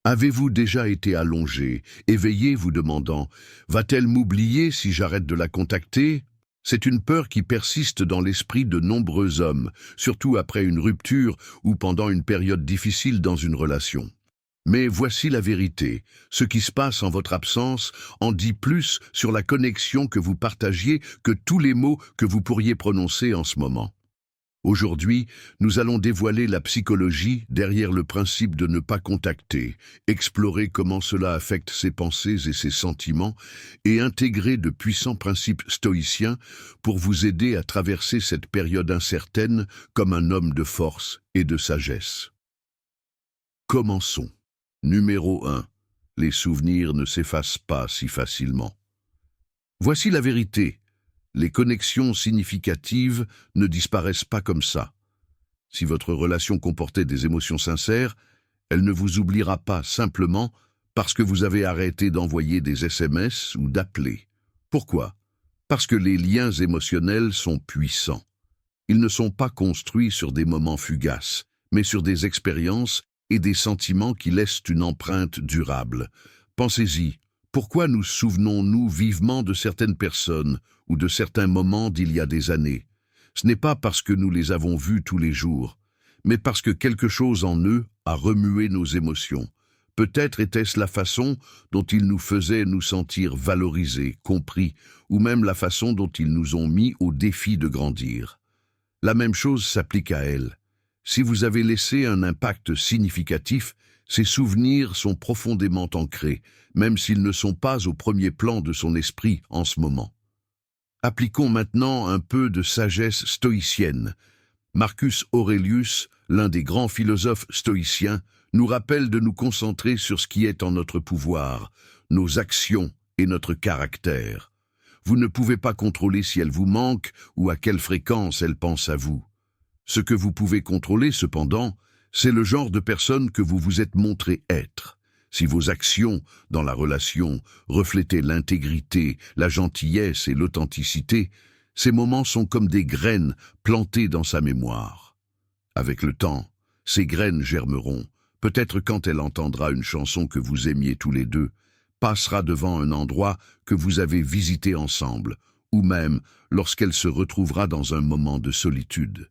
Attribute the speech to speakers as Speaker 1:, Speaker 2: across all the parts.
Speaker 1: Avez-vous déjà été allongé, éveillé vous demandant « Va-t-elle m'oublier si j'arrête de la contacter ?» C'est une peur qui persiste dans l'esprit de nombreux hommes, surtout après une rupture ou pendant une période difficile dans une relation. Mais voici la vérité, ce qui se passe en votre absence en dit plus sur la connexion que vous partagiez que tous les mots que vous pourriez prononcer en ce moment. Aujourd'hui, nous allons dévoiler la psychologie derrière le principe de ne pas contacter, explorer comment cela affecte ses pensées et ses sentiments, et intégrer de puissants principes stoïciens pour vous aider à traverser cette période incertaine comme un homme de force et de sagesse. Commençons. Numéro 1. Les souvenirs ne s'effacent pas si facilement. Voici la vérité. Les connexions significatives ne disparaissent pas comme ça. Si votre relation comportait des émotions sincères, elle ne vous oubliera pas simplement parce que vous avez arrêté d'envoyer des SMS ou d'appeler. Pourquoi? Parce que les liens émotionnels sont puissants. Ils ne sont pas construits sur des moments fugaces, mais sur des expériences et des sentiments qui laissent une empreinte durable. Pensez-y. Pourquoi nous souvenons-nous vivement de certaines personnes ou de certains moments d'il y a des années? Ce n'est pas parce que nous les avons vus tous les jours, mais parce que quelque chose en eux a remué nos émotions. Peut-être était-ce la façon dont ils nous faisaient nous sentir valorisés, compris, ou même la façon dont ils nous ont mis au défi de grandir. La même chose s'applique à elles. Si vous avez laissé un impact significatif, ces souvenirs sont profondément ancrés, même s'ils ne sont pas au premier plan de son esprit en ce moment. Appliquons maintenant un peu de sagesse stoïcienne. Marcus Aurelius, l'un des grands philosophes stoïciens, nous rappelle de nous concentrer sur ce qui est en notre pouvoir, nos actions et notre caractère. Vous ne pouvez pas contrôler si elles vous manquent ou à quelle fréquence elles pensent à vous. Ce que vous pouvez contrôler, cependant, c'est le genre de personne que vous vous êtes montré être. Si vos actions dans la relation reflétaient l'intégrité, la gentillesse et l'authenticité, ces moments sont comme des graines plantées dans sa mémoire. Avec le temps, ces graines germeront, peut-être quand elle entendra une chanson que vous aimiez tous les deux, passera devant un endroit que vous avez visité ensemble, ou même lorsqu'elle se retrouvera dans un moment de solitude.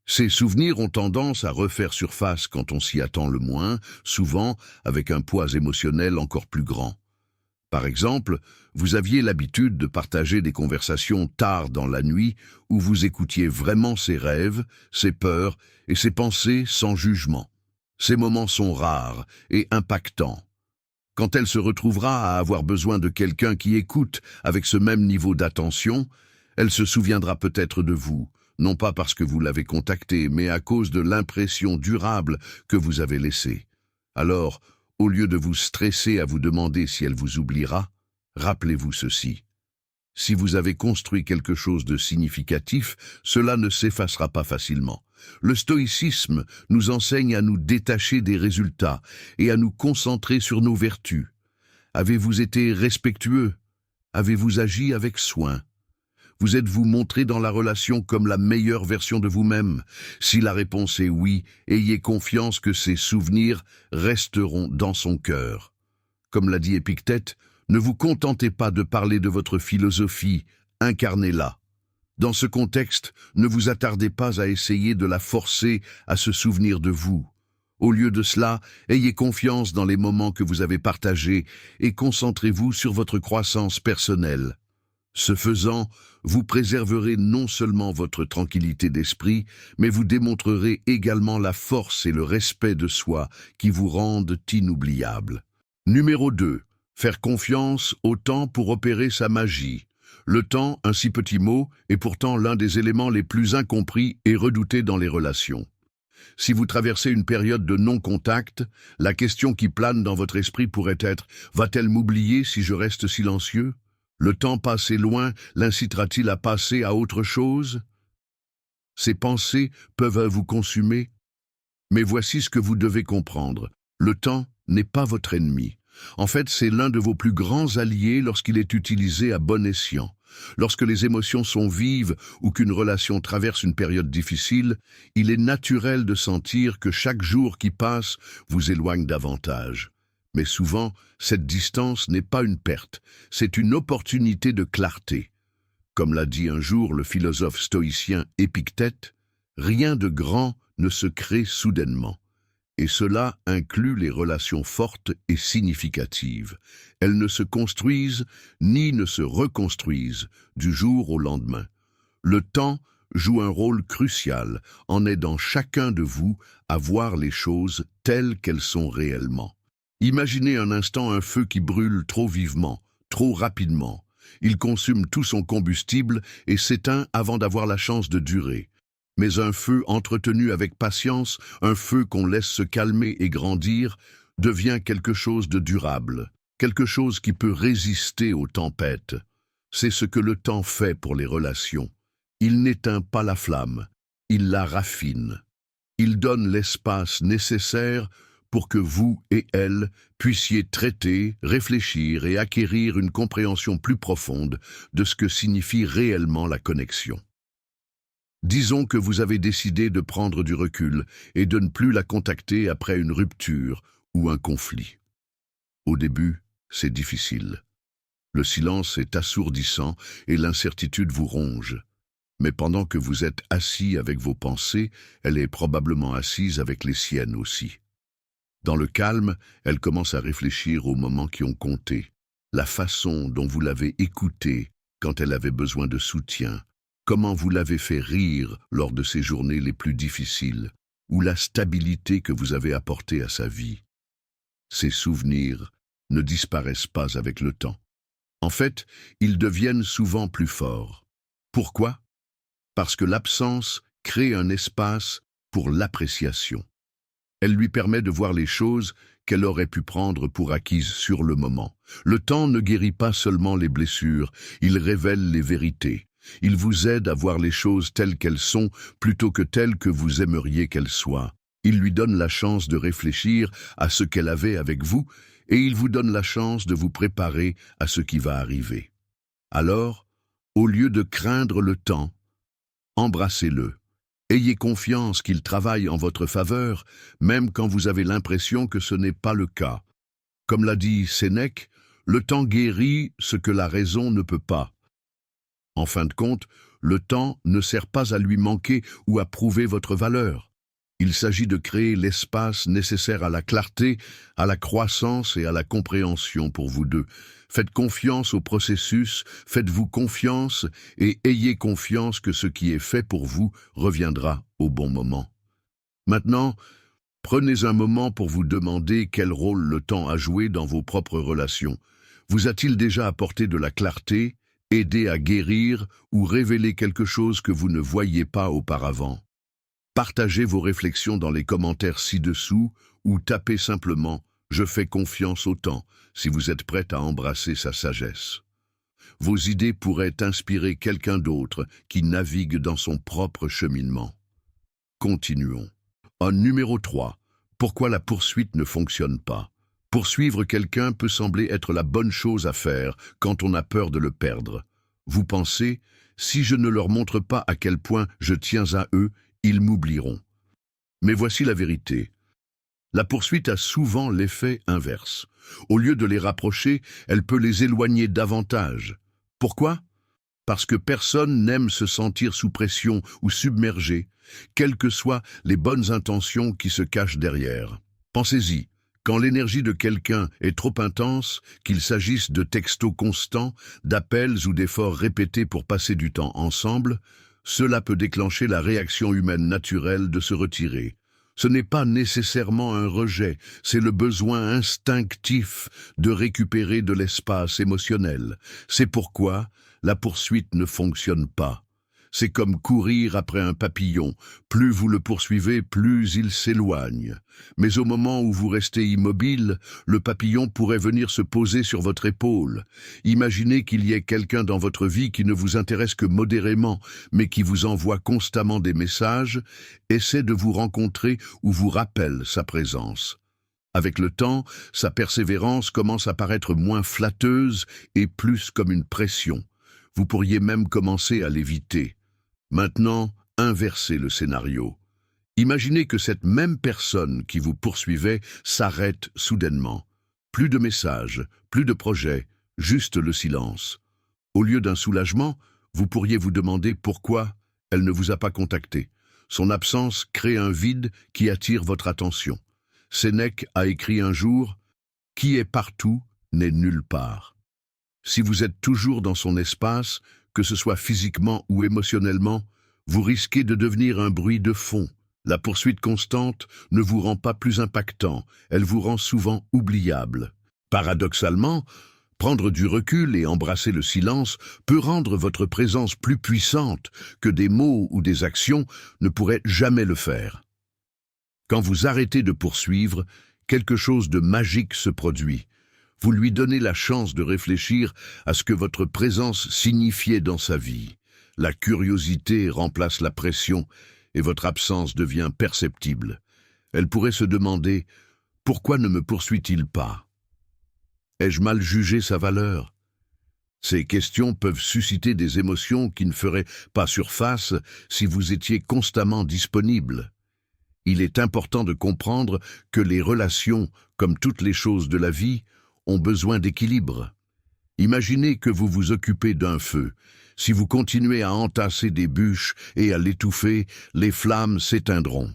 Speaker 1: Ces souvenirs ont tendance à refaire surface quand on s'y attend le moins, souvent avec un poids émotionnel encore plus grand. Par exemple, vous aviez l'habitude de partager des conversations tard dans la nuit où vous écoutiez vraiment ses rêves, ses peurs et ses pensées sans jugement. Ces moments sont rares et impactants. Quand elle se retrouvera à avoir besoin de quelqu'un qui écoute avec ce même niveau d'attention, elle se souviendra peut-être de vous, non pas parce que vous l'avez contactée, mais à cause de l'impression durable que vous avez laissée. Alors, au lieu de vous stresser à vous demander si elle vous oubliera, rappelez-vous ceci. Si vous avez construit quelque chose de significatif, cela ne s'effacera pas facilement. Le stoïcisme nous enseigne à nous détacher des résultats et à nous concentrer sur nos vertus. Avez-vous été respectueux? Avez-vous agi avec soin? Vous êtes-vous montré dans la relation comme la meilleure version de vous-même? Si la réponse est oui, ayez confiance que ces souvenirs resteront dans son cœur. Comme l'a dit Épictète, ne vous contentez pas de parler de votre philosophie, incarnez-la. Dans ce contexte, ne vous attardez pas à essayer de la forcer à se souvenir de vous. Au lieu de cela, ayez confiance dans les moments que vous avez partagés et concentrez-vous sur votre croissance personnelle. Ce faisant, vous préserverez non seulement votre tranquillité d'esprit, mais vous démontrerez également la force et le respect de soi qui vous rendent inoubliables. Numéro 2. Faire confiance au temps pour opérer sa magie. Le temps, un si petit mot, est pourtant l'un des éléments les plus incompris et redoutés dans les relations. Si vous traversez une période de non-contact, la question qui plane dans votre esprit pourrait être « Va-t-elle m'oublier si je reste silencieux ?» Le temps passé loin l'incitera-t-il à passer à autre chose? Ces pensées peuvent vous consumer. Mais voici ce que vous devez comprendre. Le temps n'est pas votre ennemi. En fait, c'est l'un de vos plus grands alliés lorsqu'il est utilisé à bon escient. Lorsque les émotions sont vives ou qu'une relation traverse une période difficile, il est naturel de sentir que chaque jour qui passe vous éloigne davantage. Mais souvent, cette distance n'est pas une perte, c'est une opportunité de clarté. Comme l'a dit un jour le philosophe stoïcien Épictète, rien de grand ne se crée soudainement. Et cela inclut les relations fortes et significatives. Elles ne se construisent ni ne se reconstruisent du jour au lendemain. Le temps joue un rôle crucial en aidant chacun de vous à voir les choses telles qu'elles sont réellement. Imaginez un instant un feu qui brûle trop vivement, trop rapidement. Il consume tout son combustible et s'éteint avant d'avoir la chance de durer. Mais un feu entretenu avec patience, un feu qu'on laisse se calmer et grandir, devient quelque chose de durable, quelque chose qui peut résister aux tempêtes. C'est ce que le temps fait pour les relations. Il n'éteint pas la flamme, il la raffine. Il donne l'espace nécessaire pour que vous et elle puissiez traiter, réfléchir et acquérir une compréhension plus profonde de ce que signifie réellement la connexion. Disons que vous avez décidé de prendre du recul et de ne plus la contacter après une rupture ou un conflit. Au début, c'est difficile. Le silence est assourdissant et l'incertitude vous ronge. Mais pendant que vous êtes assis avec vos pensées, elle est probablement assise avec les siennes aussi. Dans le calme, elle commence à réfléchir aux moments qui ont compté, la façon dont vous l'avez écoutée quand elle avait besoin de soutien, comment vous l'avez fait rire lors de ces journées les plus difficiles, ou la stabilité que vous avez apportée à sa vie. Ces souvenirs ne disparaissent pas avec le temps. En fait, ils deviennent souvent plus forts. Pourquoi ? Parce que l'absence crée un espace pour l'appréciation. Elle lui permet de voir les choses qu'elle aurait pu prendre pour acquises sur le moment. Le temps ne guérit pas seulement les blessures, il révèle les vérités. Il vous aide à voir les choses telles qu'elles sont plutôt que telles que vous aimeriez qu'elles soient. Il lui donne la chance de réfléchir à ce qu'elle avait avec vous et il vous donne la chance de vous préparer à ce qui va arriver. Alors, au lieu de craindre le temps, embrassez-le. Ayez confiance qu'il travaille en votre faveur, même quand vous avez l'impression que ce n'est pas le cas. Comme l'a dit Sénèque, le temps guérit ce que la raison ne peut pas. En fin de compte, le temps ne sert pas à lui manquer ou à prouver votre valeur. Il s'agit de créer l'espace nécessaire à la clarté, à la croissance et à la compréhension pour vous deux. Faites confiance au processus, faites-vous confiance et ayez confiance que ce qui est fait pour vous reviendra au bon moment. Maintenant, prenez un moment pour vous demander quel rôle le temps a joué dans vos propres relations. Vous a-t-il déjà apporté de la clarté, aidé à guérir ou révélé quelque chose que vous ne voyiez pas auparavant? Partagez vos réflexions dans les commentaires ci-dessous ou tapez simplement « Je fais confiance au temps » si vous êtes prête à embrasser sa sagesse. Vos idées pourraient inspirer quelqu'un d'autre qui navigue dans son propre cheminement. Continuons. En numéro 3, pourquoi la poursuite ne fonctionne pas? Poursuivre quelqu'un peut sembler être la bonne chose à faire quand on a peur de le perdre. Vous pensez, si je ne leur montre pas à quel point je tiens à eux, ils m'oublieront. Mais voici la vérité. La poursuite a souvent l'effet inverse. Au lieu de les rapprocher, elle peut les éloigner davantage. Pourquoi? Parce que personne n'aime se sentir sous pression ou submergé, quelles que soient les bonnes intentions qui se cachent derrière. Pensez-y, quand l'énergie de quelqu'un est trop intense, qu'il s'agisse de textos constants, d'appels ou d'efforts répétés pour passer du temps ensemble, cela peut déclencher la réaction humaine naturelle de se retirer. Ce n'est pas nécessairement un rejet, c'est le besoin instinctif de récupérer de l'espace émotionnel. C'est pourquoi la poursuite ne fonctionne pas. C'est comme courir après un papillon. Plus vous le poursuivez, plus il s'éloigne. Mais au moment où vous restez immobile, le papillon pourrait venir se poser sur votre épaule. Imaginez qu'il y ait quelqu'un dans votre vie qui ne vous intéresse que modérément, mais qui vous envoie constamment des messages, essaie de vous rencontrer ou vous rappelle sa présence. Avec le temps, sa persévérance commence à paraître moins flatteuse et plus comme une pression. Vous pourriez même commencer à l'éviter. Maintenant, inversez le scénario. Imaginez que cette même personne qui vous poursuivait s'arrête soudainement. Plus de messages, plus de projets, juste le silence. Au lieu d'un soulagement, vous pourriez vous demander pourquoi elle ne vous a pas contacté. Son absence crée un vide qui attire votre attention. Sénèque a écrit un jour « Qui est partout n'est nulle part ». Si vous êtes toujours dans son espace, que ce soit physiquement ou émotionnellement, vous risquez de devenir un bruit de fond. La poursuite constante ne vous rend pas plus impactant, elle vous rend souvent oubliable. Paradoxalement, prendre du recul et embrasser le silence peut rendre votre présence plus puissante que des mots ou des actions ne pourraient jamais le faire. Quand vous arrêtez de poursuivre, quelque chose de magique se produit. Vous lui donnez la chance de réfléchir à ce que votre présence signifiait dans sa vie. La curiosité remplace la pression et votre absence devient perceptible. Elle pourrait se demander « Pourquoi ne me poursuit-il pas ? Ai-je mal jugé sa valeur ?» Ces questions peuvent susciter des émotions qui ne feraient pas surface si vous étiez constamment disponible. Il est important de comprendre que les relations, comme toutes les choses de la vie, ont besoin d'équilibre. Imaginez que vous vous occupez d'un feu. Si vous continuez à entasser des bûches et à l'étouffer, les flammes s'éteindront.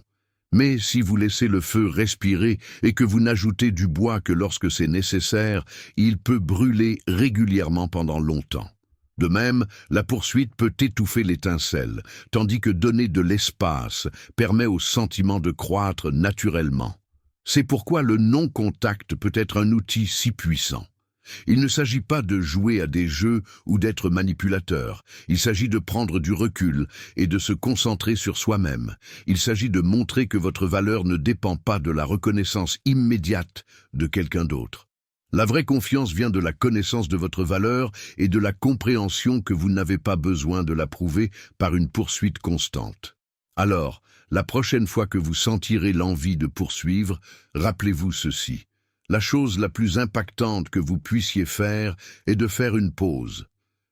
Speaker 1: Mais si vous laissez le feu respirer et que vous n'ajoutez du bois que lorsque c'est nécessaire, il peut brûler régulièrement pendant longtemps. De même, la poursuite peut étouffer l'étincelle, tandis que donner de l'espace permet au sentiment de croître naturellement. C'est pourquoi le non-contact peut être un outil si puissant. Il ne s'agit pas de jouer à des jeux ou d'être manipulateur. Il s'agit de prendre du recul et de se concentrer sur soi-même. Il s'agit de montrer que votre valeur ne dépend pas de la reconnaissance immédiate de quelqu'un d'autre. La vraie confiance vient de la connaissance de votre valeur et de la compréhension que vous n'avez pas besoin de la prouver par une poursuite constante. Alors, la prochaine fois que vous sentirez l'envie de poursuivre, rappelez-vous ceci. La chose la plus impactante que vous puissiez faire est de faire une pause.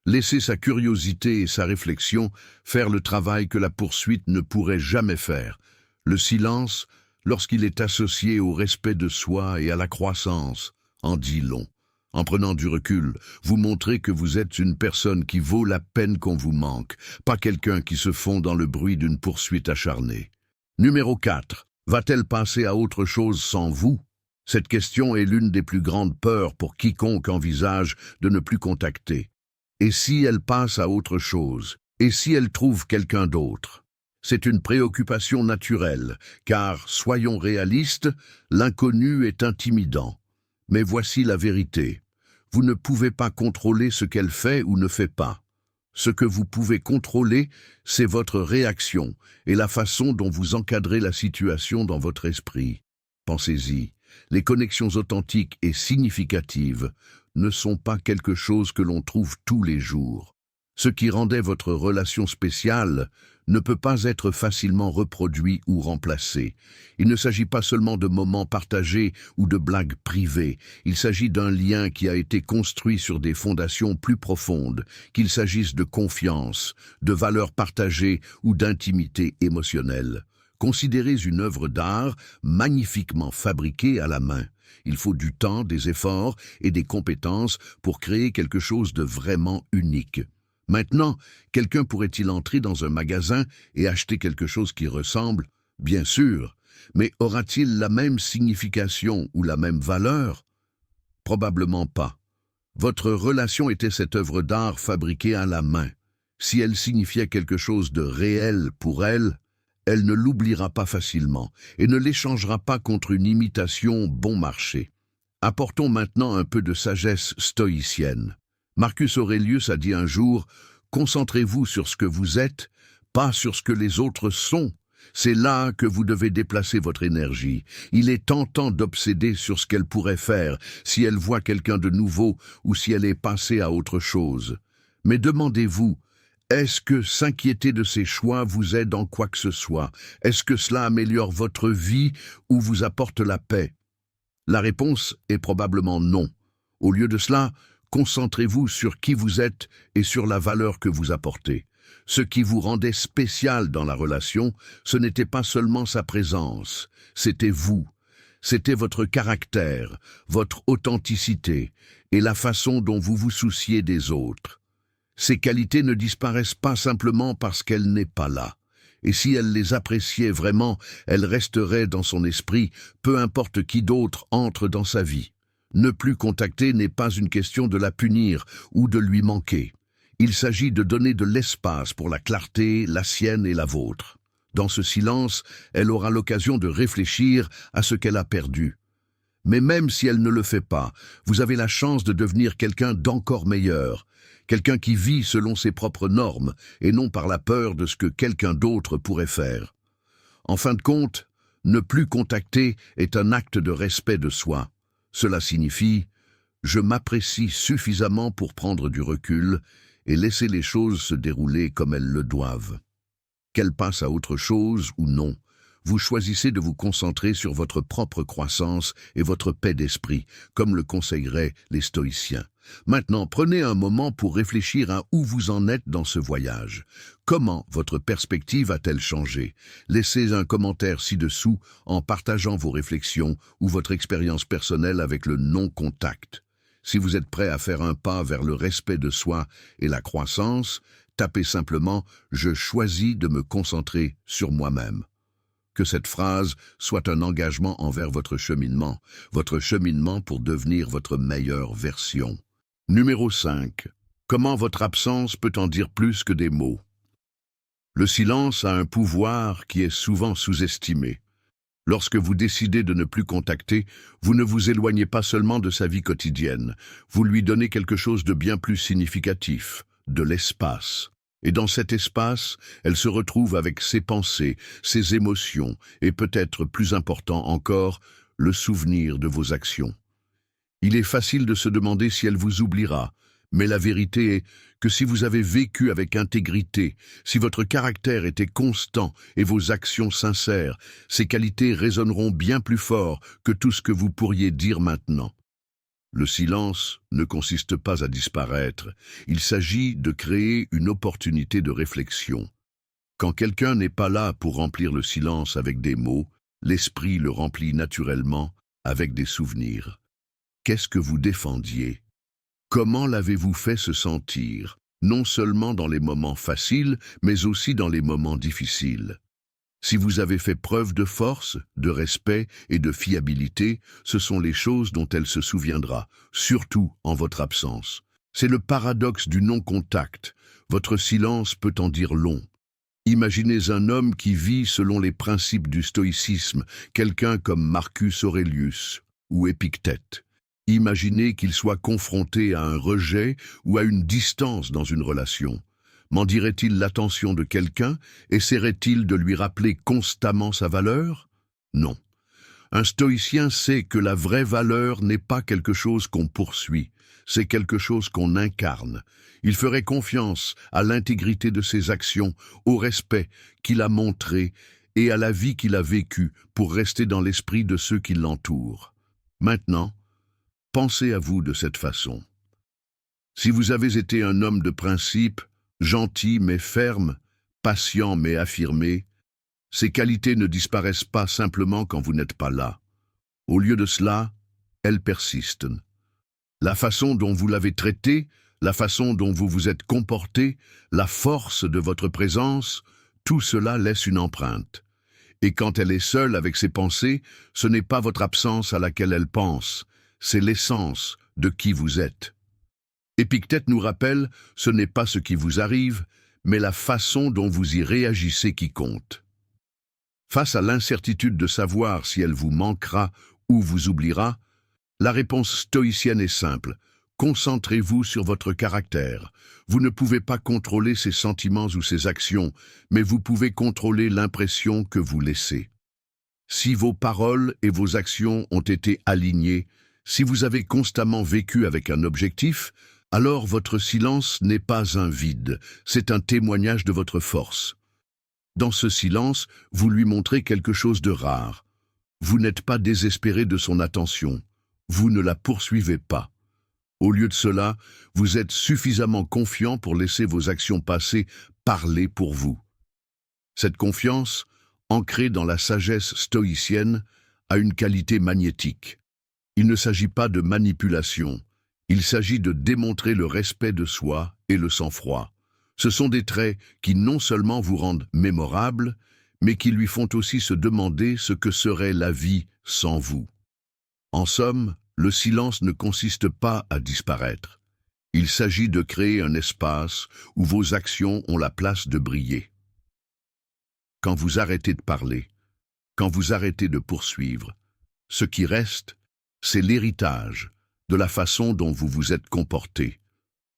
Speaker 1: Laissez sa curiosité et sa réflexion faire le travail que la poursuite ne pourrait jamais faire. Le silence, lorsqu'il est associé au respect de soi et à la croissance, en dit long. En prenant du recul, vous montrez que vous êtes une personne qui vaut la peine qu'on vous manque, pas quelqu'un qui se fond dans le bruit d'une poursuite acharnée. Numéro 4. Va-t-elle passer à autre chose sans vous ? Cette question est l'une des plus grandes peurs pour quiconque envisage de ne plus contacter. Et si elle passe à autre chose ? Et si elle trouve quelqu'un d'autre ? C'est une préoccupation naturelle, car, soyons réalistes, l'inconnu est intimidant. Mais voici la vérité. Vous ne pouvez pas contrôler ce qu'elle fait ou ne fait pas. Ce que vous pouvez contrôler, c'est votre réaction et la façon dont vous encadrez la situation dans votre esprit. Pensez-y. Les connexions authentiques et significatives ne sont pas quelque chose que l'on trouve tous les jours. Ce qui rendait votre relation spéciale ne peut pas être facilement reproduit ou remplacé. Il ne s'agit pas seulement de moments partagés ou de blagues privées. Il s'agit d'un lien qui a été construit sur des fondations plus profondes, qu'il s'agisse de confiance, de valeurs partagées ou d'intimité émotionnelle. Considérez une œuvre d'art magnifiquement fabriquée à la main. Il faut du temps, des efforts et des compétences pour créer quelque chose de vraiment unique. Maintenant, quelqu'un pourrait-il entrer dans un magasin et acheter quelque chose qui ressemble? Bien sûr, mais aura-t-il la même signification ou la même valeur? Probablement pas. Votre relation était cette œuvre d'art fabriquée à la main. Si elle signifiait quelque chose de réel pour elle, elle ne l'oubliera pas facilement et ne l'échangera pas contre une imitation bon marché. Apportons maintenant un peu de sagesse stoïcienne. Marcus Aurelius a dit un jour « Concentrez-vous sur ce que vous êtes, pas sur ce que les autres sont. C'est là que vous devez déplacer votre énergie. Il est tentant d'obséder sur ce qu'elle pourrait faire, si elle voit quelqu'un de nouveau ou si elle est passée à autre chose. Mais demandez-vous, est-ce que s'inquiéter de ses choix vous aide en quoi que ce soit? Est-ce que cela améliore votre vie ou vous apporte la paix? La réponse est probablement non. Au lieu de cela, concentrez-vous sur qui vous êtes et sur la valeur que vous apportez. Ce qui vous rendait spécial dans la relation, ce n'était pas seulement sa présence, c'était vous. C'était votre caractère, votre authenticité et la façon dont vous vous souciez des autres. Ces qualités ne disparaissent pas simplement parce qu'elle n'est pas là. Et si elle les appréciait vraiment, elle resterait dans son esprit, peu importe qui d'autre entre dans sa vie. Ne plus contacter n'est pas une question de la punir ou de lui manquer. Il s'agit de donner de l'espace pour la clarté, la sienne et la vôtre. Dans ce silence, elle aura l'occasion de réfléchir à ce qu'elle a perdu. Mais même si elle ne le fait pas, vous avez la chance de devenir quelqu'un d'encore meilleur, quelqu'un qui vit selon ses propres normes et non par la peur de ce que quelqu'un d'autre pourrait faire. En fin de compte, ne plus contacter est un acte de respect de soi. Cela signifie « je m'apprécie suffisamment pour prendre du recul et laisser les choses se dérouler comme elles le doivent ». Qu'elle passe à autre chose ou non, vous choisissez de vous concentrer sur votre propre croissance et votre paix d'esprit, comme le conseilleraient les stoïciens. Maintenant, prenez un moment pour réfléchir à où vous en êtes dans ce voyage. Comment votre perspective a-t-elle changé? Laissez un commentaire ci-dessous en partageant vos réflexions ou votre expérience personnelle avec le non-contact. Si vous êtes prêt à faire un pas vers le respect de soi et la croissance, tapez simplement « Je choisis de me concentrer sur moi-même ». Que cette phrase soit un engagement envers votre cheminement pour devenir votre meilleure version. Numéro 5. Comment votre absence peut en dire plus que des mots? Le silence a un pouvoir qui est souvent sous-estimé. Lorsque vous décidez de ne plus contacter, vous ne vous éloignez pas seulement de sa vie quotidienne, vous lui donnez quelque chose de bien plus significatif, de l'espace. Et dans cet espace, elle se retrouve avec ses pensées, ses émotions et peut-être plus important encore, le souvenir de vos actions. Il est facile de se demander si elle vous oubliera, mais la vérité est que si vous avez vécu avec intégrité, si votre caractère était constant et vos actions sincères, ces qualités résonneront bien plus fort que tout ce que vous pourriez dire maintenant. Le silence ne consiste pas à disparaître, il s'agit de créer une opportunité de réflexion. Quand quelqu'un n'est pas là pour remplir le silence avec des mots, l'esprit le remplit naturellement avec des souvenirs. Qu'est-ce que vous défendiez? Comment l'avez-vous fait se sentir, non seulement dans les moments faciles, mais aussi dans les moments difficiles? Si vous avez fait preuve de force, de respect et de fiabilité, ce sont les choses dont elle se souviendra, surtout en votre absence. C'est le paradoxe du non-contact. Votre silence peut en dire long. Imaginez un homme qui vit selon les principes du stoïcisme, quelqu'un comme Marcus Aurelius ou Épictète. Imaginez qu'il soit confronté à un rejet ou à une distance dans une relation. M'en dirait-il l'attention de quelqu'un? Essaierait-il de lui rappeler constamment sa valeur? Non. Un stoïcien sait que la vraie valeur n'est pas quelque chose qu'on poursuit, c'est quelque chose qu'on incarne. Il ferait confiance à l'intégrité de ses actions, au respect qu'il a montré et à la vie qu'il a vécue pour rester dans l'esprit de ceux qui l'entourent. Maintenant, pensez à vous de cette façon. Si vous avez été un homme de principe, gentil mais ferme, patient mais affirmé, ces qualités ne disparaissent pas simplement quand vous n'êtes pas là. Au lieu de cela, elles persistent. La façon dont vous l'avez traité, la façon dont vous vous êtes comporté, la force de votre présence, tout cela laisse une empreinte. Et quand elle est seule avec ses pensées, ce n'est pas votre absence à laquelle elle pense, c'est l'essence de qui vous êtes. Épictète nous rappelle, ce n'est pas ce qui vous arrive, mais la façon dont vous y réagissez qui compte. Face à l'incertitude de savoir si elle vous manquera ou vous oubliera, la réponse stoïcienne est simple. Concentrez-vous sur votre caractère. Vous ne pouvez pas contrôler ses sentiments ou ses actions, mais vous pouvez contrôler l'impression que vous laissez. Si vos paroles et vos actions ont été alignées, si vous avez constamment vécu avec un objectif, alors votre silence n'est pas un vide, c'est un témoignage de votre force. Dans ce silence, vous lui montrez quelque chose de rare. Vous n'êtes pas désespéré de son attention, vous ne la poursuivez pas. Au lieu de cela, vous êtes suffisamment confiant pour laisser vos actions passées parler pour vous. Cette confiance, ancrée dans la sagesse stoïcienne, a une qualité magnétique. Il ne s'agit pas de manipulation, il s'agit de démontrer le respect de soi et le sang-froid. Ce sont des traits qui non seulement vous rendent mémorable, mais qui lui font aussi se demander ce que serait la vie sans vous. En somme, le silence ne consiste pas à disparaître. Il s'agit de créer un espace où vos actions ont la place de briller. Quand vous arrêtez de parler, quand vous arrêtez de poursuivre, ce qui reste, c'est l'héritage de la façon dont vous vous êtes comporté,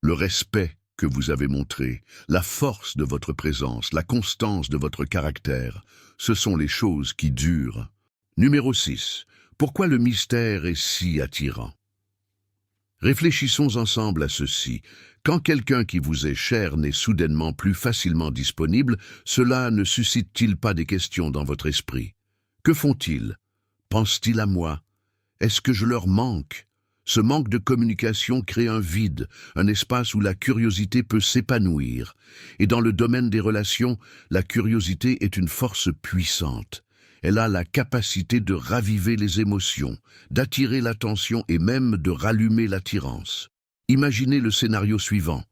Speaker 1: le respect que vous avez montré, la force de votre présence, la constance de votre caractère. Ce sont les choses qui durent. Numéro 6. Pourquoi le mystère est si attirant? Réfléchissons ensemble à ceci. Quand quelqu'un qui vous est cher n'est soudainement plus facilement disponible, cela ne suscite-t-il pas des questions dans votre esprit? Que font-ils? Pensent-ils à moi? Est-ce que je leur manque? Ce manque de communication crée un vide, un espace où la curiosité peut s'épanouir. Et dans le domaine des relations, la curiosité est une force puissante. Elle a la capacité de raviver les émotions, d'attirer l'attention et même de rallumer l'attirance. Imaginez le scénario suivant.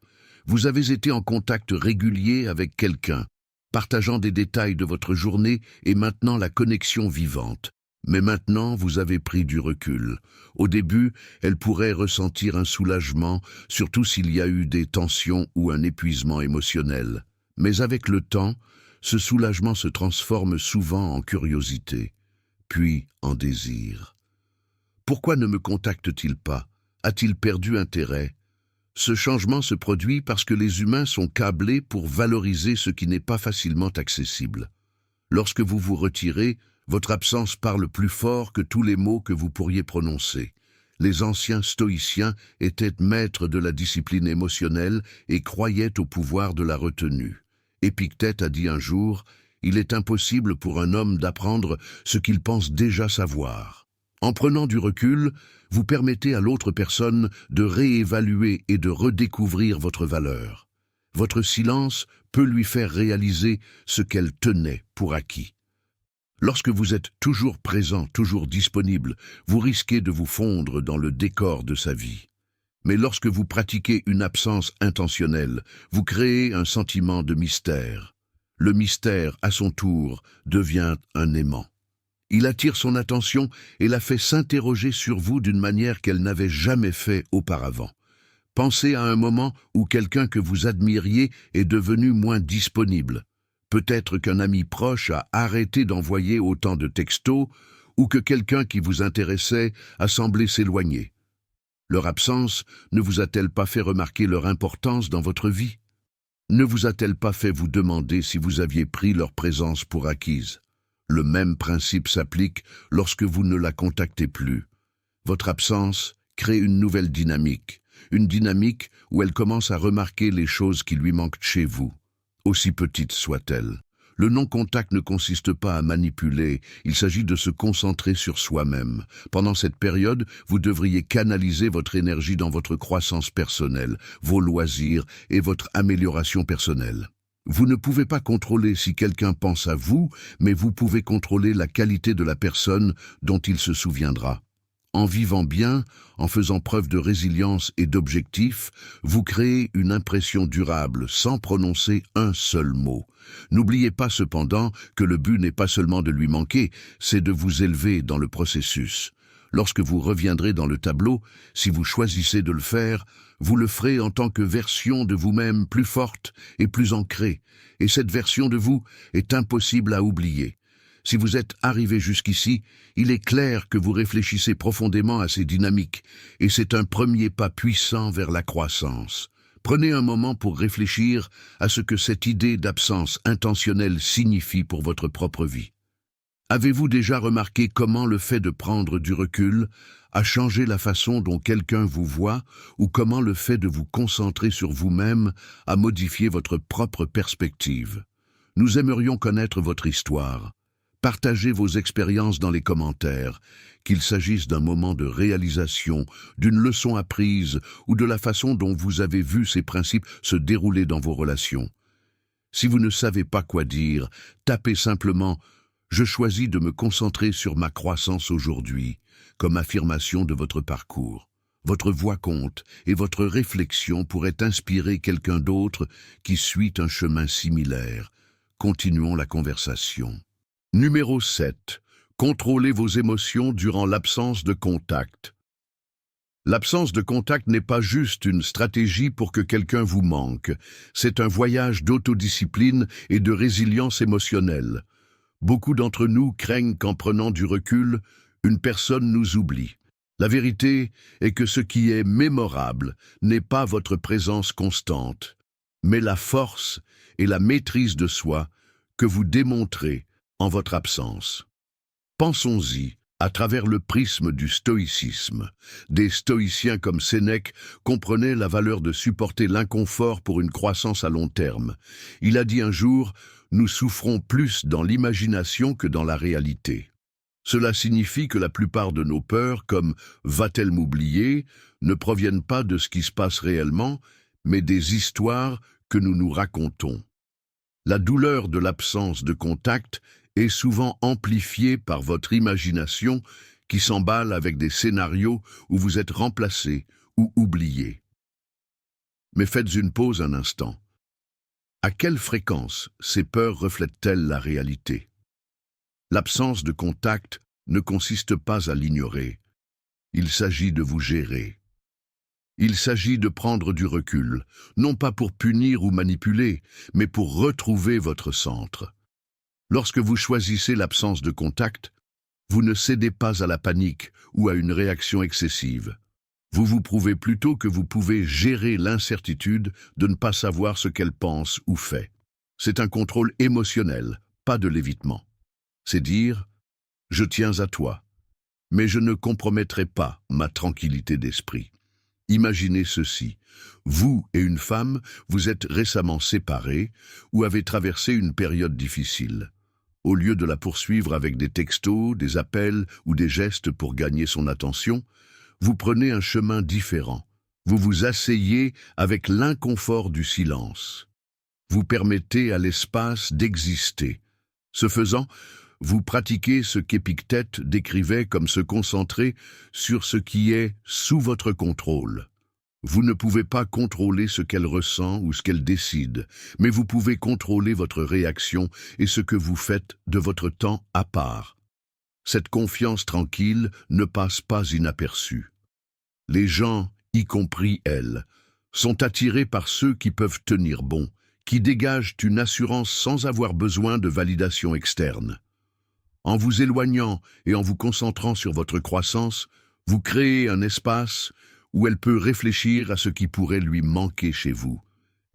Speaker 1: Vous avez été en contact régulier avec quelqu'un, partageant des détails de votre journée et maintenant la connexion vivante. Mais maintenant, vous avez pris du recul. Au début, elle pourrait ressentir un soulagement, surtout s'il y a eu des tensions ou un épuisement émotionnel. Mais avec le temps, ce soulagement se transforme souvent en curiosité, puis en désir. Pourquoi ne me contacte-t-il pas? A-t-il perdu intérêt? Ce changement se produit parce que les humains sont câblés pour valoriser ce qui n'est pas facilement accessible. Lorsque vous vous retirez, votre absence parle plus fort que tous les mots que vous pourriez prononcer. Les anciens stoïciens étaient maîtres de la discipline émotionnelle et croyaient au pouvoir de la retenue. Épictète a dit un jour, « Il est impossible pour un homme d'apprendre ce qu'il pense déjà savoir. » En prenant du recul, vous permettez à l'autre personne de réévaluer et de redécouvrir votre valeur. Votre silence peut lui faire réaliser ce qu'elle tenait pour acquis. Lorsque vous êtes toujours présent, toujours disponible, vous risquez de vous fondre dans le décor de sa vie. Mais lorsque vous pratiquez une absence intentionnelle, vous créez un sentiment de mystère. Le mystère, à son tour, devient un aimant. Il attire son attention et la fait s'interroger sur vous d'une manière qu'elle n'avait jamais fait auparavant. Pensez à un moment où quelqu'un que vous admiriez est devenu moins disponible. Peut-être qu'un ami proche a arrêté d'envoyer autant de textos ou que quelqu'un qui vous intéressait a semblé s'éloigner. Leur absence ne vous a-t-elle pas fait remarquer leur importance dans votre vie? Ne vous a-t-elle pas fait vous demander si vous aviez pris leur présence pour acquise? Le même principe s'applique lorsque vous ne la contactez plus. Votre absence crée une nouvelle dynamique, une dynamique où elle commence à remarquer les choses qui lui manquent chez vous, aussi petites soient-elles. Le non-contact ne consiste pas à manipuler, il s'agit de se concentrer sur soi-même. Pendant cette période, vous devriez canaliser votre énergie dans votre croissance personnelle, vos loisirs et votre amélioration personnelle. Vous ne pouvez pas contrôler si quelqu'un pense à vous, mais vous pouvez contrôler la qualité de la personne dont il se souviendra. En vivant bien, en faisant preuve de résilience et d'objectif, vous créez une impression durable sans prononcer un seul mot. N'oubliez pas cependant que le but n'est pas seulement de lui manquer, c'est de vous élever dans le processus. Lorsque vous reviendrez dans le tableau, si vous choisissez de le faire, vous le ferez en tant que version de vous-même plus forte et plus ancrée, et cette version de vous est impossible à oublier. Si vous êtes arrivé jusqu'ici, il est clair que vous réfléchissez profondément à ces dynamiques, et c'est un premier pas puissant vers la croissance. Prenez un moment pour réfléchir à ce que cette idée d'absence intentionnelle signifie pour votre propre vie. Avez-vous déjà remarqué comment le fait de prendre du recul a changé la façon dont quelqu'un vous voit, ou comment le fait de vous concentrer sur vous-même a modifié votre propre perspective? Nous aimerions connaître votre histoire. Partagez vos expériences dans les commentaires, qu'il s'agisse d'un moment de réalisation, d'une leçon apprise ou de la façon dont vous avez vu ces principes se dérouler dans vos relations. Si vous ne savez pas quoi dire, tapez simplement Je choisis de me concentrer sur ma croissance aujourd'hui, comme affirmation de votre parcours. Votre voix compte et votre réflexion pourrait inspirer quelqu'un d'autre qui suit un chemin similaire. Continuons la conversation. Numéro 7. Contrôlez vos émotions durant l'absence de contact. L'absence de contact n'est pas juste une stratégie pour que quelqu'un vous manque, c'est un voyage d'autodiscipline et de résilience émotionnelle. Beaucoup d'entre nous craignent qu'en prenant du recul, une personne nous oublie. La vérité est que ce qui est mémorable n'est pas votre présence constante, mais la force et la maîtrise de soi que vous démontrez en votre absence. Pensons-y à travers le prisme du stoïcisme. Des stoïciens comme Sénèque comprenaient la valeur de supporter l'inconfort pour une croissance à long terme. Il a dit un jour « Nous souffrons plus dans l'imagination que dans la réalité ». Cela signifie que la plupart de nos peurs, comme « va-t-elle m'oublier ?», ne proviennent pas de ce qui se passe réellement, mais des histoires que nous nous racontons. La douleur de l'absence de contact est souvent amplifiée par votre imagination qui s'emballe avec des scénarios où vous êtes remplacé ou oublié. Mais faites une pause un instant. À quelle fréquence ces peurs reflètent-elles la réalité ? L'absence de contact ne consiste pas à l'ignorer. Il s'agit de vous gérer. Il s'agit de prendre du recul, non pas pour punir ou manipuler, mais pour retrouver votre centre. Lorsque vous choisissez l'absence de contact, vous ne cédez pas à la panique ou à une réaction excessive. Vous prouvez plutôt que vous pouvez gérer l'incertitude de ne pas savoir ce qu'elle pense ou fait. C'est un contrôle émotionnel, pas de l'évitement. C'est dire « je tiens à toi, mais je ne compromettrai pas ma tranquillité d'esprit ». Imaginez ceci, vous et une femme, vous êtes récemment séparés ou avez traversé une période difficile. Au lieu de la poursuivre avec des textos, des appels ou des gestes pour gagner son attention, vous prenez un chemin différent. Vous vous asseyez avec l'inconfort du silence. Vous permettez à l'espace d'exister. Ce faisant, vous pratiquez ce qu'Épictète décrivait comme se concentrer sur ce qui est sous votre contrôle. Vous ne pouvez pas contrôler ce qu'elle ressent ou ce qu'elle décide, mais vous pouvez contrôler votre réaction et ce que vous faites de votre temps à part. Cette confiance tranquille ne passe pas inaperçue. Les gens, y compris elle, sont attirés par ceux qui peuvent tenir bon, qui dégagent une assurance sans avoir besoin de validation externe. En vous éloignant et en vous concentrant sur votre croissance, vous créez un espace où elle peut réfléchir à ce qui pourrait lui manquer chez vous.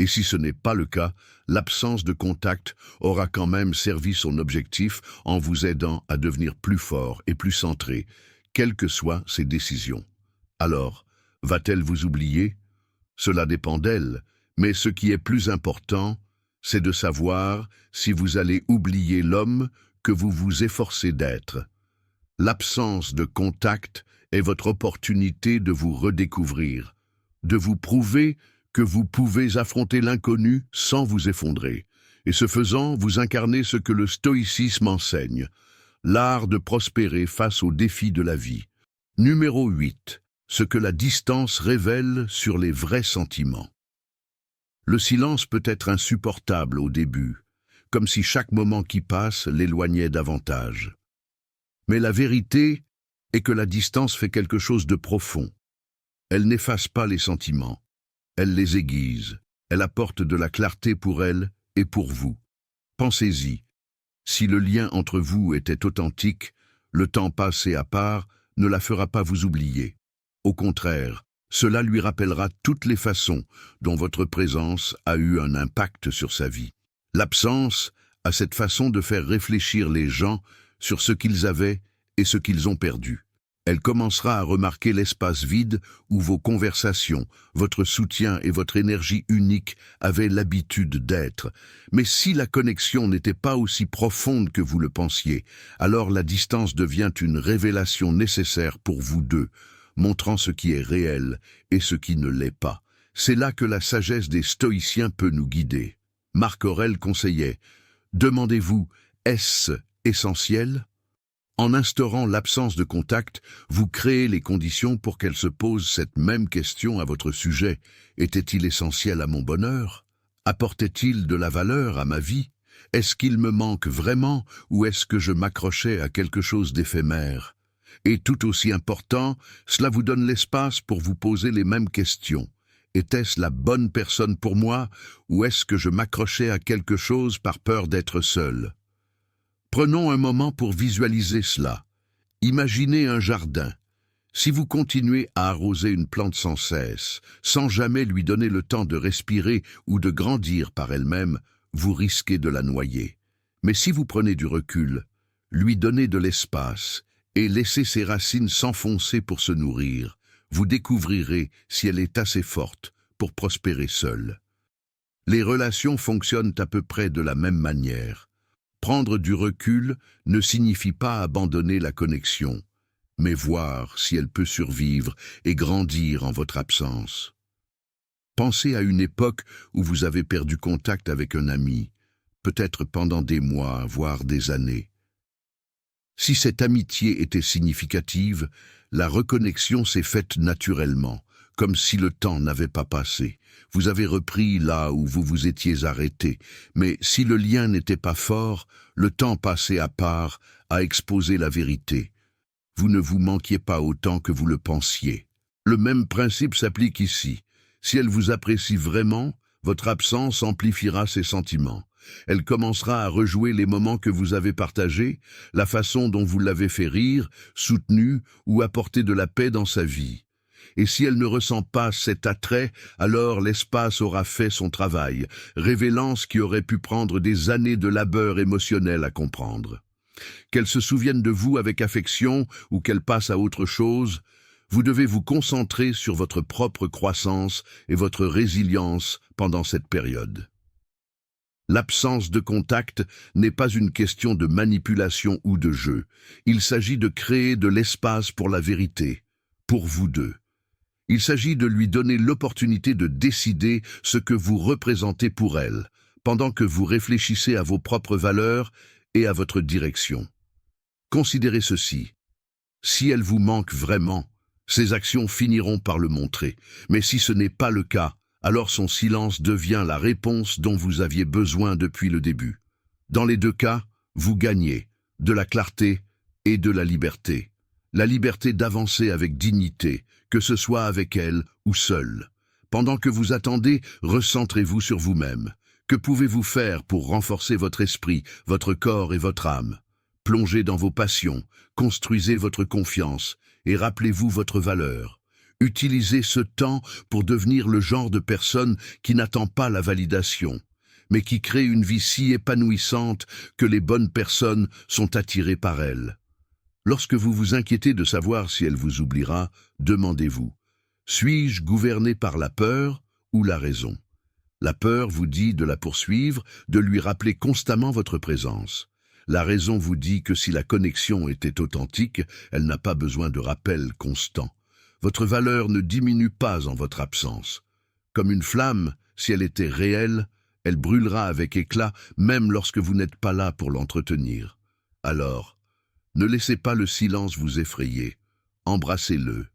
Speaker 1: Et si ce n'est pas le cas, l'absence de contact aura quand même servi son objectif en vous aidant à devenir plus fort et plus centré, quelles que soient ses décisions. Alors, va-t-elle vous oublier ? Cela dépend d'elle, mais ce qui est plus important, c'est de savoir si vous allez oublier l'homme que vous vous efforcez d'être. L'absence de contact est votre opportunité de vous redécouvrir, de vous prouver que vous pouvez affronter l'inconnu sans vous effondrer. Et ce faisant, vous incarnez ce que le stoïcisme enseigne, l'art de prospérer face aux défis de la vie. Numéro 8. Ce que la distance révèle sur les vrais sentiments. Le silence peut être insupportable au début, comme si chaque moment qui passe l'éloignait davantage. Mais la vérité est que la distance fait quelque chose de profond. Elle n'efface pas les sentiments, elle les aiguise, elle apporte de la clarté pour elle et pour vous. Pensez-y, si le lien entre vous était authentique, le temps passé à part ne la fera pas vous oublier. Au contraire, cela lui rappellera toutes les façons dont votre présence a eu un impact sur sa vie. L'absence a cette façon de faire réfléchir les gens sur ce qu'ils avaient et ce qu'ils ont perdu. Elle commencera à remarquer l'espace vide où vos conversations, votre soutien et votre énergie unique avaient l'habitude d'être. Mais si la connexion n'était pas aussi profonde que vous le pensiez, alors la distance devient une révélation nécessaire pour vous deux, montrant ce qui est réel et ce qui ne l'est pas. C'est là que la sagesse des stoïciens peut nous guider. Marc Aurèle conseillait « Demandez-vous, est-ce essentiel? En instaurant l'absence de contact, vous créez les conditions pour qu'elle se pose cette même question à votre sujet. Était-il essentiel à mon bonheur? Apportait-il de la valeur à ma vie? Est-ce qu'il me manque vraiment ou est-ce que je m'accrochais à quelque chose d'éphémère? Et tout aussi important, cela vous donne l'espace pour vous poser les mêmes questions. Était-ce la bonne personne pour moi ou est-ce que je m'accrochais à quelque chose par peur d'être seul? Prenons un moment pour visualiser cela. Imaginez un jardin. Si vous continuez à arroser une plante sans cesse, sans jamais lui donner le temps de respirer ou de grandir par elle-même, vous risquez de la noyer. Mais si vous prenez du recul, lui donnez de l'espace et laissez ses racines s'enfoncer pour se nourrir, vous découvrirez si elle est assez forte pour prospérer seule. Les relations fonctionnent à peu près de la même manière. Prendre du recul ne signifie pas abandonner la connexion, mais voir si elle peut survivre et grandir en votre absence. Pensez à une époque où vous avez perdu contact avec un ami, peut-être pendant des mois, voire des années. Si cette amitié était significative, la reconnexion s'est faite naturellement, comme si le temps n'avait pas passé. Vous avez repris là où vous vous étiez arrêté, mais si le lien n'était pas fort, le temps passé à part a exposé la vérité. Vous ne vous manquiez pas autant que vous le pensiez. Le même principe s'applique ici. Si elle vous apprécie vraiment, votre absence amplifiera ses sentiments. Elle commencera à rejouer les moments que vous avez partagés, la façon dont vous l'avez fait rire, soutenu ou apporté de la paix dans sa vie. Et si elle ne ressent pas cet attrait, alors l'espace aura fait son travail, révélant ce qui aurait pu prendre des années de labeur émotionnel à comprendre. Qu'elle se souvienne de vous avec affection ou qu'elle passe à autre chose, vous devez vous concentrer sur votre propre croissance et votre résilience pendant cette période. L'absence de contact n'est pas une question de manipulation ou de jeu. Il s'agit de créer de l'espace pour la vérité, pour vous deux. Il s'agit de lui donner l'opportunité de décider ce que vous représentez pour elle, pendant que vous réfléchissez à vos propres valeurs et à votre direction. Considérez ceci. Si elle vous manque vraiment, ses actions finiront par le montrer. Mais si ce n'est pas le cas, alors son silence devient la réponse dont vous aviez besoin depuis le début. Dans les deux cas, vous gagnez de la clarté et de la liberté. La liberté d'avancer avec dignité, que ce soit avec elle ou seul. Pendant que vous attendez, recentrez-vous sur vous-même. Que pouvez-vous faire pour renforcer votre esprit, votre corps et votre âme? Plongez dans vos passions, construisez votre confiance et rappelez-vous votre valeur. Utilisez ce temps pour devenir le genre de personne qui n'attend pas la validation, mais qui crée une vie si épanouissante que les bonnes personnes sont attirées par elle. Lorsque vous vous inquiétez de savoir si elle vous oubliera, demandez-vous, suis-je gouverné par la peur ou la raison? La peur vous dit de la poursuivre, de lui rappeler constamment votre présence. La raison vous dit que si la connexion était authentique, elle n'a pas besoin de rappel constant. Votre valeur ne diminue pas en votre absence. Comme une flamme, si elle était réelle, elle brûlera avec éclat même lorsque vous n'êtes pas là pour l'entretenir. Alors, ne laissez pas le silence vous effrayer. Embrassez-le.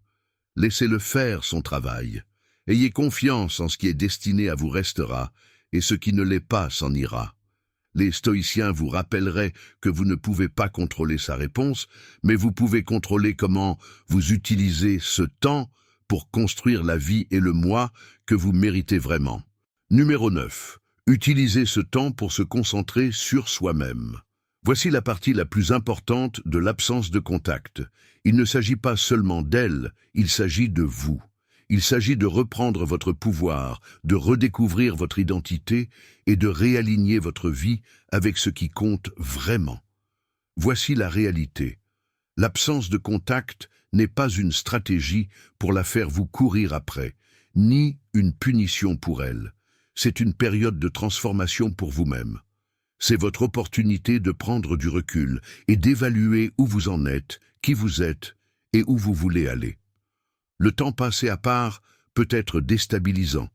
Speaker 1: Laissez-le faire son travail. Ayez confiance en ce qui est destiné à vous restera, et ce qui ne l'est pas s'en ira. Les stoïciens vous rappelleraient que vous ne pouvez pas contrôler sa réponse, mais vous pouvez contrôler comment vous utilisez ce temps pour construire la vie et le moi que vous méritez vraiment. Numéro 9. Utilisez ce temps pour se concentrer sur soi-même. Voici la partie la plus importante de l'absence de contact. Il ne s'agit pas seulement d'elle, il s'agit de vous. Il s'agit de reprendre votre pouvoir, de redécouvrir votre identité et de réaligner votre vie avec ce qui compte vraiment. Voici la réalité. L'absence de contact n'est pas une stratégie pour la faire vous courir après, ni une punition pour elle. C'est une période de transformation pour vous-même. C'est votre opportunité de prendre du recul et d'évaluer où vous en êtes, qui vous êtes et où vous voulez aller. Le temps passé à part peut être déstabilisant,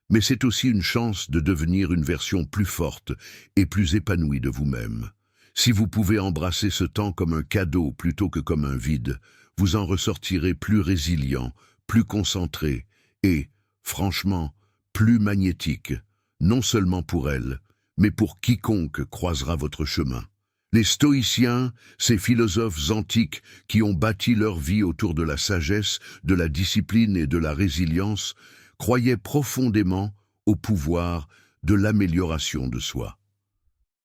Speaker 1: mais c'est aussi une chance de devenir une version plus forte et plus épanouie de vous-même. Si vous pouvez embrasser ce temps comme un cadeau plutôt que comme un vide, vous en ressortirez plus résilient, plus concentré et, franchement, plus magnétique, non seulement pour elle, mais pour quiconque croisera votre chemin. Les stoïciens, ces philosophes antiques qui ont bâti leur vie autour de la sagesse, de la discipline et de la résilience, croyaient profondément au pouvoir de l'amélioration de soi.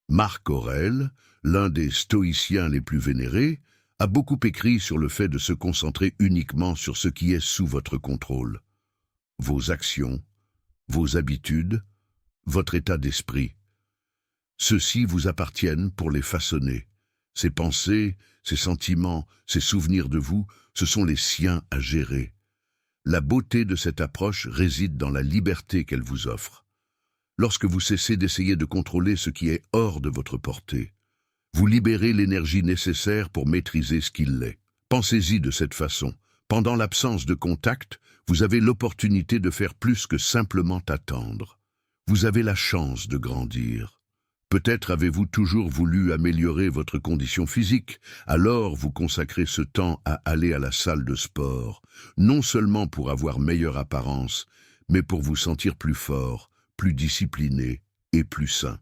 Speaker 1: Marc Aurèle, l'un des stoïciens les plus vénérés, a beaucoup écrit sur le fait de se concentrer uniquement sur ce qui est sous votre contrôle. Vos actions, vos habitudes, votre état d'esprit. Ceux-ci vous appartiennent pour les façonner. Ces pensées, ces sentiments, ces souvenirs de vous, ce sont les siens à gérer. La beauté de cette approche réside dans la liberté qu'elle vous offre. Lorsque vous cessez d'essayer de contrôler ce qui est hors de votre portée, vous libérez l'énergie nécessaire pour maîtriser ce qu'il est. Pensez-y de cette façon. Pendant l'absence de contact, vous avez l'opportunité de faire plus que simplement attendre. Vous avez la chance de grandir. Peut-être avez-vous toujours voulu améliorer votre condition physique, alors vous consacrez ce temps à aller à la salle de sport, non seulement pour avoir meilleure apparence, mais pour vous sentir plus fort, plus discipliné et plus sain.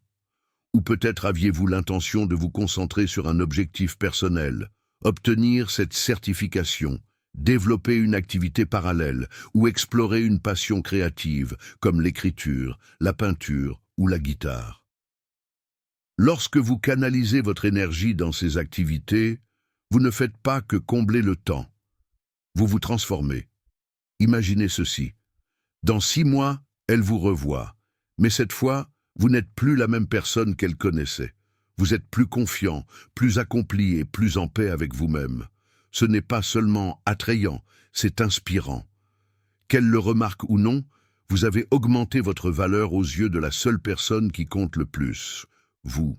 Speaker 1: Ou peut-être aviez-vous l'intention de vous concentrer sur un objectif personnel, obtenir cette certification, développer une activité parallèle ou explorer une passion créative comme l'écriture, la peinture ou la guitare. Lorsque vous canalisez votre énergie dans ces activités, vous ne faites pas que combler le temps. Vous vous transformez. Imaginez ceci. Dans 6 mois, elle vous revoit. Mais cette fois, vous n'êtes plus la même personne qu'elle connaissait. Vous êtes plus confiant, plus accompli et plus en paix avec vous-même. Ce n'est pas seulement attrayant, c'est inspirant. Qu'elle le remarque ou non, vous avez augmenté votre valeur aux yeux de la seule personne qui compte le plus. Vous.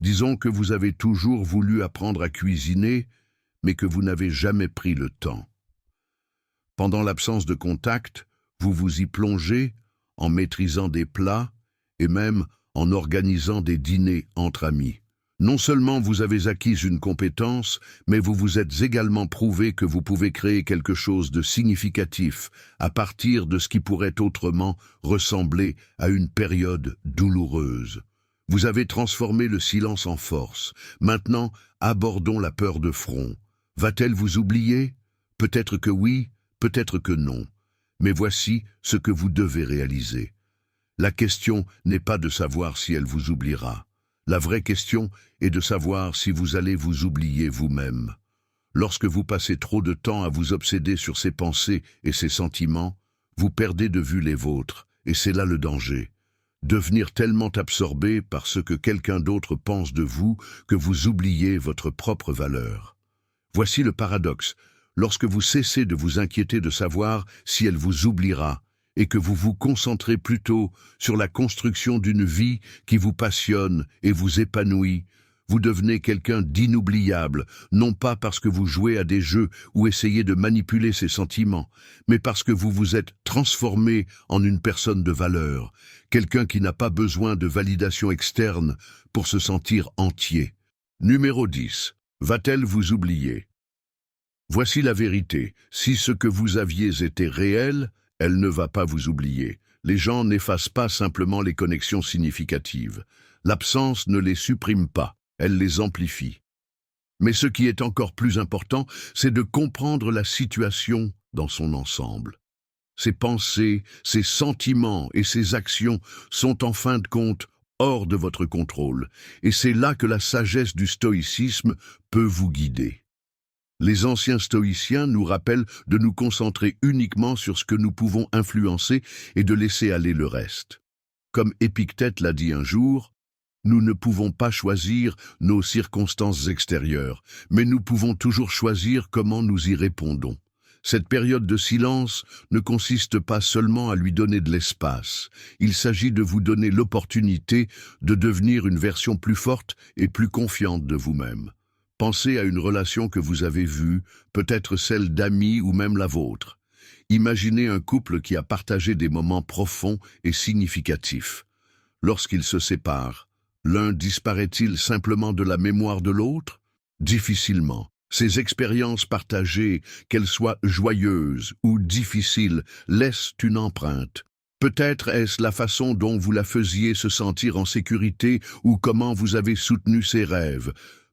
Speaker 1: Disons que vous avez toujours voulu apprendre à cuisiner, mais que vous n'avez jamais pris le temps. Pendant l'absence de contact, vous vous y plongez en maîtrisant des plats et même en organisant des dîners entre amis. Non seulement vous avez acquis une compétence, mais vous vous êtes également prouvé que vous pouvez créer quelque chose de significatif à partir de ce qui pourrait autrement ressembler à une période douloureuse. Vous avez transformé le silence en force. Maintenant, abordons la peur de front. Va-t-elle vous oublier? Peut-être que oui, peut-être que non. Mais voici ce que vous devez réaliser. La question n'est pas de savoir si elle vous oubliera. La vraie question est de savoir si vous allez vous oublier vous-même. Lorsque vous passez trop de temps à vous obséder sur ces pensées et ces sentiments, vous perdez de vue les vôtres, et c'est là le danger. Devenir tellement absorbé par ce que quelqu'un d'autre pense de vous que vous oubliez votre propre valeur. Voici le paradoxe. Lorsque vous cessez de vous inquiéter de savoir si elle vous oubliera et que vous vous concentrez plutôt sur la construction d'une vie qui vous passionne et vous épanouit, vous devenez quelqu'un d'inoubliable, non pas parce que vous jouez à des jeux ou essayez de manipuler ses sentiments, mais parce que vous vous êtes transformé en une personne de valeur, quelqu'un qui n'a pas besoin de validation externe pour se sentir entier. Numéro 10. Va-t-elle vous oublier? Voici la vérité. Si ce que vous aviez était réel, elle ne va pas vous oublier. Les gens n'effacent pas simplement les connexions significatives. L'absence ne les supprime pas. Elle les amplifie. Mais ce qui est encore plus important, c'est de comprendre la situation dans son ensemble. Ses pensées, ses sentiments et ses actions sont en fin de compte hors de votre contrôle, et c'est là que la sagesse du stoïcisme peut vous guider. Les anciens stoïciens nous rappellent de nous concentrer uniquement sur ce que nous pouvons influencer et de laisser aller le reste. Comme Épictète l'a dit un jour, nous ne pouvons pas choisir nos circonstances extérieures, mais nous pouvons toujours choisir comment nous y répondons. Cette période de silence ne consiste pas seulement à lui donner de l'espace. Il s'agit de vous donner l'opportunité de devenir une version plus forte et plus confiante de vous-même. Pensez à une relation que vous avez vue, peut-être celle d'amis ou même la vôtre. Imaginez un couple qui a partagé des moments profonds et significatifs. Lorsqu'ils se séparent, L'un disparaît-il simplement de la mémoire de l'autre? Difficilement. Ces expériences partagées, qu'elles soient joyeuses ou difficiles, laissent une empreinte. Peut-être est-ce la façon dont vous la faisiez se sentir en sécurité ou comment vous avez soutenu ses rêves.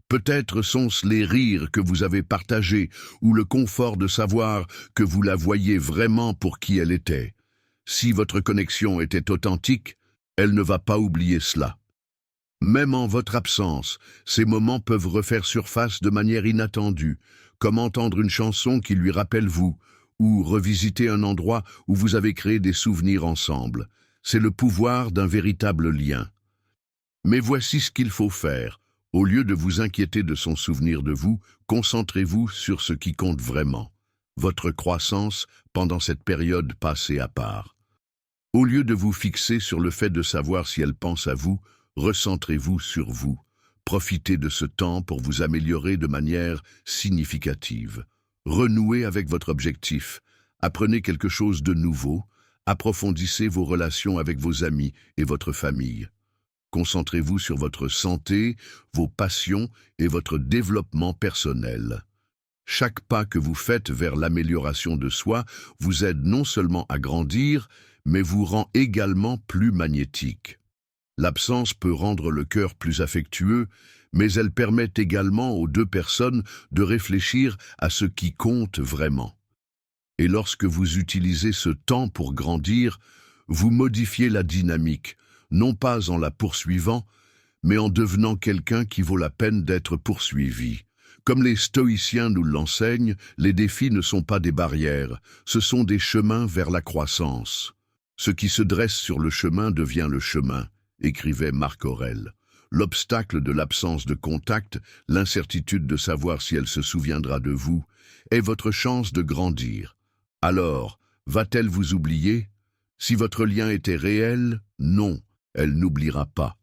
Speaker 1: Peut-être sont-ce les rires que vous avez partagés ou le confort de savoir que vous la voyiez vraiment pour qui elle était. Si votre connexion était authentique, elle ne va pas oublier cela. Même en votre absence, ces moments peuvent refaire surface de manière inattendue, comme entendre une chanson qui lui rappelle vous, ou revisiter un endroit où vous avez créé des souvenirs ensemble. C'est le pouvoir d'un véritable lien. Mais voici ce qu'il faut faire. Au lieu de vous inquiéter de son souvenir de vous, concentrez-vous sur ce qui compte vraiment, votre croissance pendant cette période passée à part. Au lieu de vous fixer sur le fait de savoir si elle pense à vous, recentrez-vous sur vous. Profitez de ce temps pour vous améliorer de manière significative. Renouez avec votre objectif. Apprenez quelque chose de nouveau. Approfondissez vos relations avec vos amis et votre famille. Concentrez-vous sur votre santé, vos passions et votre développement personnel. Chaque pas que vous faites vers l'amélioration de soi vous aide non seulement à grandir, mais vous rend également plus magnétique. L'absence peut rendre le cœur plus affectueux, mais elle permet également aux deux personnes de réfléchir à ce qui compte vraiment. Et lorsque vous utilisez ce temps pour grandir, vous modifiez la dynamique, non pas en la poursuivant, mais en devenant quelqu'un qui vaut la peine d'être poursuivi. Comme les stoïciens nous l'enseignent, les défis ne sont pas des barrières, ce sont des chemins vers la croissance. Ce qui se dresse sur le chemin devient le chemin, écrivait Marc Aurèle. L'obstacle de l'absence de contact, l'incertitude de savoir si elle se souviendra de vous, est votre chance de grandir. Alors, va-t-elle vous oublier? Si votre lien était réel, non, elle n'oubliera pas.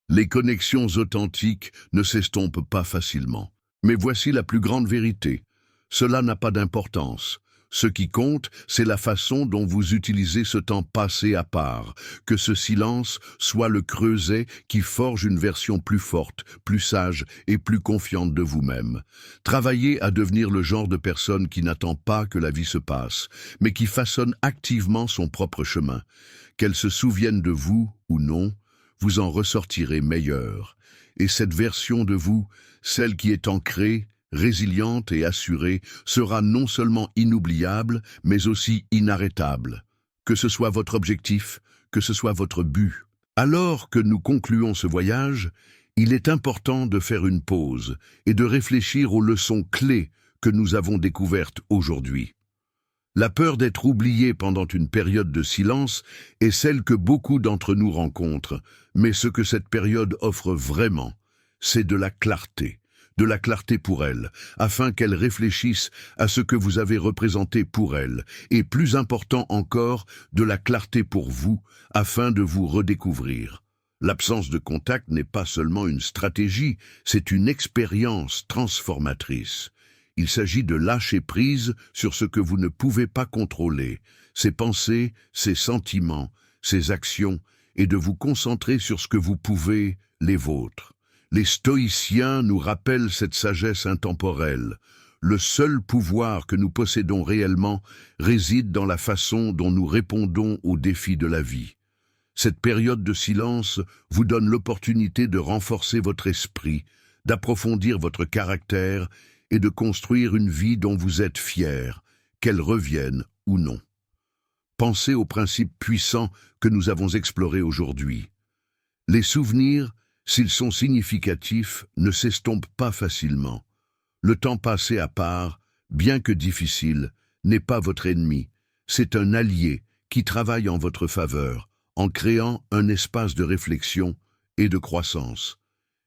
Speaker 1: Les connexions authentiques ne s'estompent pas facilement. Mais voici la plus grande vérité. Cela n'a pas d'importance. Ce qui compte, c'est la façon dont vous utilisez ce temps passé à part, que ce silence soit le creuset qui forge une version plus forte, plus sage et plus confiante de vous-même. Travaillez à devenir le genre de personne qui n'attend pas que la vie se passe, mais qui façonne activement son propre chemin. Qu'elle se souvienne de vous ou non, vous en ressortirez meilleur. Et cette version de vous, celle qui est ancrée, résiliente et assurée, sera non seulement inoubliable, mais aussi inarrêtable. Que ce soit votre objectif, que ce soit votre but. Alors que nous concluons ce voyage, il est important de faire une pause et de réfléchir aux leçons clés que nous avons découvertes aujourd'hui. La peur d'être oublié pendant une période de silence est celle que beaucoup d'entre nous rencontrent, mais ce que cette période offre vraiment, c'est de la clarté. De la clarté pour elle, afin qu'elle réfléchisse à ce que vous avez représenté pour elle, et plus important encore, de la clarté pour vous, afin de vous redécouvrir. L'absence de contact n'est pas seulement une stratégie, c'est une expérience transformatrice. Il s'agit de lâcher prise sur ce que vous ne pouvez pas contrôler, ses pensées, ses sentiments, ses actions, et de vous concentrer sur ce que vous pouvez, les vôtres. Les stoïciens nous rappellent cette sagesse intemporelle. Le seul pouvoir que nous possédons réellement réside dans la façon dont nous répondons aux défis de la vie. Cette période de silence vous donne l'opportunité de renforcer votre esprit, d'approfondir votre caractère et de construire une vie dont vous êtes fier, qu'elle revienne ou non. Pensez aux principes puissants que nous avons explorés aujourd'hui. Les souvenirs, s'ils sont significatifs, ne s'estompent pas facilement. Le temps passé à part, bien que difficile, n'est pas votre ennemi. C'est un allié qui travaille en votre faveur, en créant un espace de réflexion et de croissance.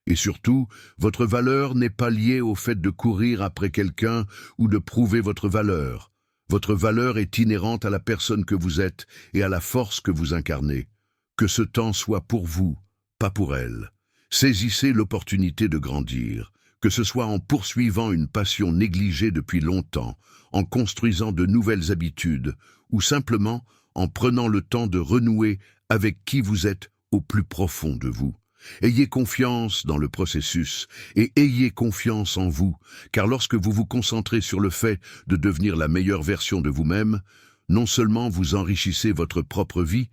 Speaker 1: Et surtout, votre valeur n'est pas liée au fait de courir après quelqu'un ou de prouver votre valeur. Votre valeur est inhérente à la personne que vous êtes et à la force que vous incarnez. Que ce temps soit pour vous, pas pour elle. Saisissez l'opportunité de grandir, que ce soit en poursuivant une passion négligée depuis longtemps, en construisant de nouvelles habitudes, ou simplement en prenant le temps de renouer avec qui vous êtes au plus profond de vous. Ayez confiance dans le processus et ayez confiance en vous, car lorsque vous vous concentrez sur le fait de devenir la meilleure version de vous-même, non seulement vous enrichissez votre propre vie,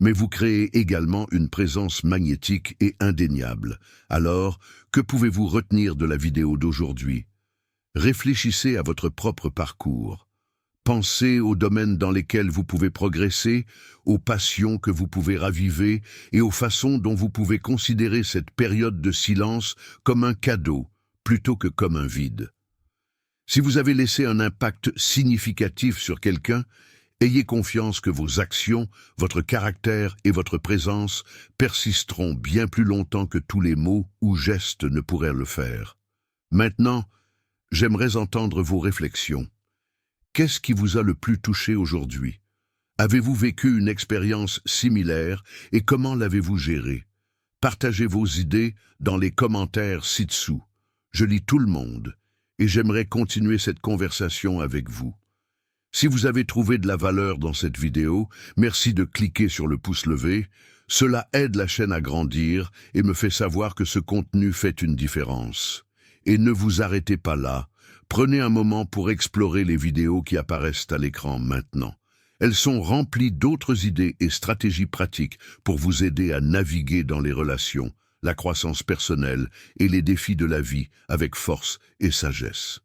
Speaker 1: mais vous créez également une présence magnétique et indéniable. Alors, que pouvez-vous retenir de la vidéo d'aujourd'hui? Réfléchissez à votre propre parcours. Pensez aux domaines dans lesquels vous pouvez progresser, aux passions que vous pouvez raviver et aux façons dont vous pouvez considérer cette période de silence comme un cadeau plutôt que comme un vide. Si vous avez laissé un impact significatif sur quelqu'un, ayez confiance que vos actions, votre caractère et votre présence persisteront bien plus longtemps que tous les mots ou gestes ne pourraient le faire. Maintenant, j'aimerais entendre vos réflexions. Qu'est-ce qui vous a le plus touché aujourd'hui? Avez-vous vécu une expérience similaire et comment l'avez-vous gérée? Partagez vos idées dans les commentaires ci-dessous. Je lis tout le monde et j'aimerais continuer cette conversation avec vous. Si vous avez trouvé de la valeur dans cette vidéo, merci de cliquer sur le pouce levé. Cela aide la chaîne à grandir et me fait savoir que ce contenu fait une différence. Et ne vous arrêtez pas là. Prenez un moment pour explorer les vidéos qui apparaissent à l'écran maintenant. Elles sont remplies d'autres idées et stratégies pratiques pour vous aider à naviguer dans les relations, la croissance personnelle et les défis de la vie avec force et sagesse.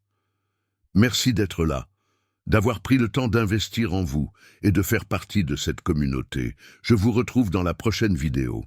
Speaker 1: Merci d'être là, d'avoir pris le temps d'investir en vous et de faire partie de cette communauté. Je vous retrouve dans la prochaine vidéo.